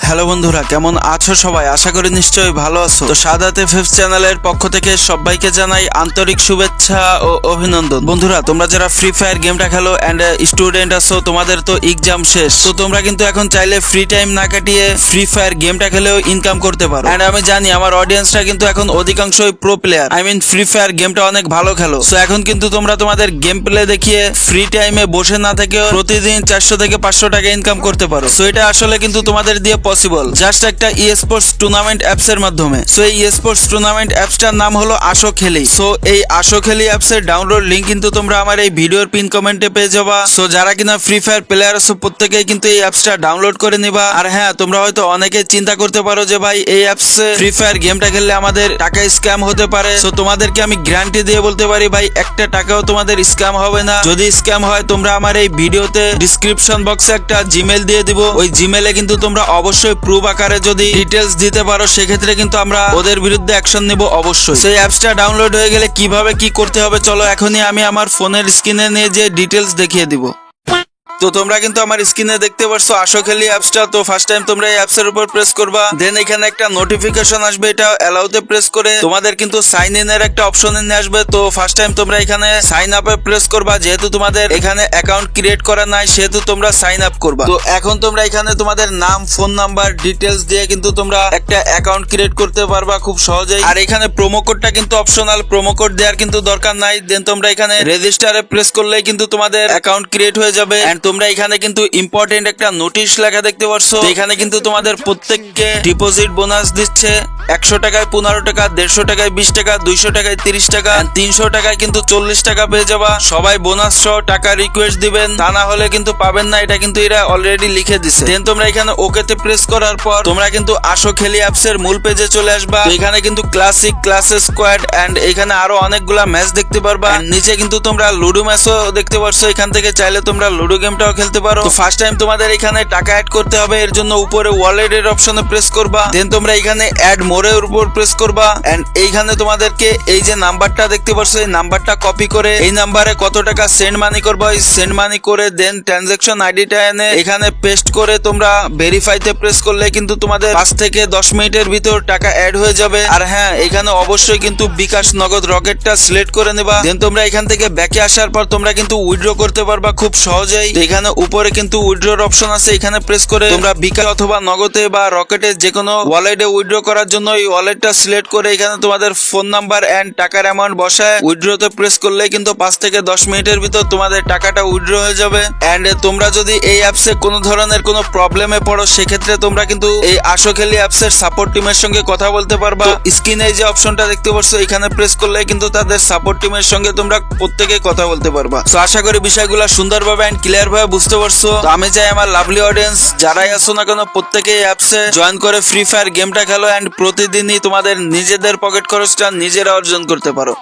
Hello বন্ধুরা, কেমন আছো সবাই? আশা করি নিশ্চয়ই ভালো আছো। তো সাদাত এফএফ চ্যানেলের পক্ষ থেকে সবাইকে জানাই আন্তরিক শুভেচ্ছা ও অভিনন্দন। বন্ধুরা, তোমরা যারা ফ্রি ফায়ার গেমটা খেলো এন্ড স্টুডেন্ট আছো, তোমাদের তো এক্সাম শেষ, তো তোমরা কিন্তু এখন চাইলে ফ্রি টাইম না কাটিয়ে ফ্রি ফায়ার গেমটা খেলেও ইনকাম করতে পারো। এন্ড আমি জানি আমার অডিয়েন্সটা কিন্তু এখন অধিকাংশই pro player, I mean Free Fire গেমটা অনেক ভালো খেলো। সো এখন কিন্তু তোমরা তোমাদের গেম প্লে দেখিয়ে ফ্রি টাইমে বসে না থেকেও প্রতিদিন 400 থেকে 500 টাকা ইনকাম করতে পারো। সো এটা আসলে কিন্তু তোমাদের দিয়ে পসিবল, জাস্ট একটা ই স্পোর্টস টুর্নামেন্ট অ্যাপস এর মাধ্যমে। সো এই ই স্পোর্টস টুর্নামেন্ট অ্যাপসটার নাম হলো আসো খেলি। সো এই আসো খেলি অ্যাপস এর ডাউনলোড লিংক কিন্তু তোমরা আমার এই ভিডিওর পিন কমেন্টে পেয়ে যাবা। সো যারা কিনা ফ্রি ফায়ার প্লেয়ার আছো প্রত্যেকেই কিন্তু এই অ্যাপসটা ডাউনলোড করে নিবা। আর হ্যাঁ, তোমরা হয়তো অনেকে চিন্তা করতে পারো যে ভাই এই অ্যাপসে ফ্রি ফায়ার গেমটা খেললে আমাদের টাকা স্ক্যাম হতে পারে। সো তোমাদেরকে আমি গ্যারান্টি দিয়ে বলতে পারি ভাই, একটা টাকাও তোমাদের স্ক্যাম হবে না। যদি স্ক্যাম হয়, তোমরা আমার এই ভিডিওতে ডিসক্রিপশন বক্সে একটা জিমেল দিয়ে দিব। ওই জিমেলে কিন্তু তোমরা অবশ্যই প্রুফ আকারে যদি ডিটেলস দিতে পারো, সেক্ষেত্রে কিন্তু আমরা ওদের বিরুদ্ধে অ্যাকশন নিব অবশ্যই। সেই অ্যাপসটা ডাউনলোড হয়ে গেলে কিভাবে কি করতে হবে, চলো এখনই আমি আমার ফোনের স্ক্রিনে নিয়ে যে ডিটেলস দেখিয়ে দিব। তো তোমরা কিন্তু আমার স্ক্রিনে দেখতে পারছো আসো খেলি অ্যাপসটা। তো ফার্স্ট টাইম তোমরা এই অ্যাপসের উপর প্রেস করবা, দেন এখানে একটা নোটিফিকেশন আসবে, এটা অ্যালাউতে প্রেস করে তোমাদের কিন্তু সাইন ইন এর একটা অপশনে নিয়ে আসবে। তো ফার্স্ট টাইম তোমরা এখানে সাইন আপে প্রেস করবা, যেহেতু তোমাদের এখানে অ্যাকাউন্ট ক্রিয়েট করা নাই সেহেতু তোমরা সাইন আপ করবা। তো এখন তোমরা এখানে তোমাদের নাম, ফোন নাম্বার, ডিটেলস দিয়ে কিন্তু তোমরা একটা অ্যাকাউন্ট ক্রিয়েট করতে পারবা খুব সহজেই। আর এখানে প্রোমো কোডটা কিন্তু অপশনাল, প্রোমো কোড দেওয়ার কিন্তু দরকার নাই। দেন তোমরা এখানে রেজিস্টারে প্রেস করলেই কিন্তু তোমাদের অ্যাকাউন্ট ক্রিয়েট হয়ে যাবে। এন্ড তোমরা এখানে কিন্তু ইম্পর্টেন্ট একটা নোটিশ লেখা দেখতে পারছো। এখানে কিন্তু তোমাদের প্রত্যেককে ডিপোজিট বোনাস দিচ্ছে 100 টাকায় 15 টাকা, 150 টাকায় 20 টাকা, 200 টাকায় 30 টাকা, 300 টাকায় কিন্তু 40 টাকা পেয়ে যাবা। সবাই বোনাস সহ টাকা রিকোয়েস্ট দিবেন, তা না হলে কিন্তু পাবেন না, এটা কিন্তু এরা অলরেডি লিখে দিছে। দেন তোমরা এখানে ওকেতে প্রেস করার পর তোমরা কিন্তু আসো খেলি অ্যাপস এর মূল পেজে চলে আসবা। এখানে কিন্তু ক্লাসিক, ক্লাসেস, স্কোয়াড এন্ড এখানে আরো অনেকগুলা ম্যাচ দেখতে পারবা। নিচে কিন্তু তোমরা লুডো ম্যাচও দেখতে পারছো, এখান থেকে চাইলে তোমরা লুডো গেমটাও খেলতে পারো। তো ফার্স্ট টাইম তোমাদের এখানে টাকা অ্যাড করতে হবে, এর জন্য উপরে ওয়ালেট এর অপশনে প্রেস করবা। দেন তোমরা এখানে অ্যাড মোরের উপর প্রেস করবা এন্ড এইখানে তোমাদেরকে এই যে নাম্বারটা দেখতে পারছো, এই নাম্বারটা কপি করে এই নাম্বারে কত টাকা সেন্ড মানি করবা, ওই সেন্ড মানি করে দেন ট্রানজাকশন আইডিটা এনে এখানে পেস্ট করে তোমরা ভেরিফাইতে প্রেস করলে কিন্তু তোমাদের 5 থেকে 10 মিনিটের ভিতর টাকা অ্যাড হয়ে যাবে। আর হ্যাঁ, এখানে অবশ্যই কিন্তু বিকাশ, নগদ, রকেটটা সিলেক্ট করে নেবা। দেন তোমরা এখান থেকে ব্যাকে আসার পর তোমরা কিন্তু উইথড্র করতে পারবা খুব সহজেই। এখানে উপরে কিন্তু উইথড্রর অপশন আছে, এখানে প্রেস করে তোমরা বিকাশ অথবা নগদে বা রকেটে যে কোনো ওয়ালেটে উইথড্র করার জন্য এই ওয়ালেটটা সিলেক্ট করে এখানে তোমাদের ফোন নাম্বার এন্ড টাকার অ্যামাউন্ট বসায় উইথড্রতে প্রেস করলে কিন্তু 5 থেকে 10 মিনিটের ভিতর তোমাদের টাকাটা উইথড্র হয়ে যাবে। এন্ড তোমরা যদি এই অ্যাপসে কোনো ধরনের কোনো প্রবলেমে পড়ো, সেক্ষেত্রে তোমরা কিন্তু এই আসো খেলি অ্যাপসের সাপোর্ট টিমের সঙ্গে কথা বলতে পারবা। স্ক্রিনে যে অপশনটা দেখতে পাচ্ছ, এখানে প্রেস করলে কিন্তু তাদের সাপোর্ট টিমের সঙ্গে তোমরা প্রত্যেকে কথা বলতে পারবা। তো আশা করি বিষয়গুলো সুন্দরভাবে এন্ড ক্লিয়ার ভাবে বুঝতে পারছো। তো আমি চাই আমার লাভলি অডিয়েন্স যারাই আছো না কেন প্রত্যেকে এই অ্যাপসে জয়েন করে ফ্রি ফায়ার গেমটা খেলো এন্ড প্রতিদিনই তোমাদের নিজেদের পকেট খরচটা নিজেরা অর্জন করতে পারো।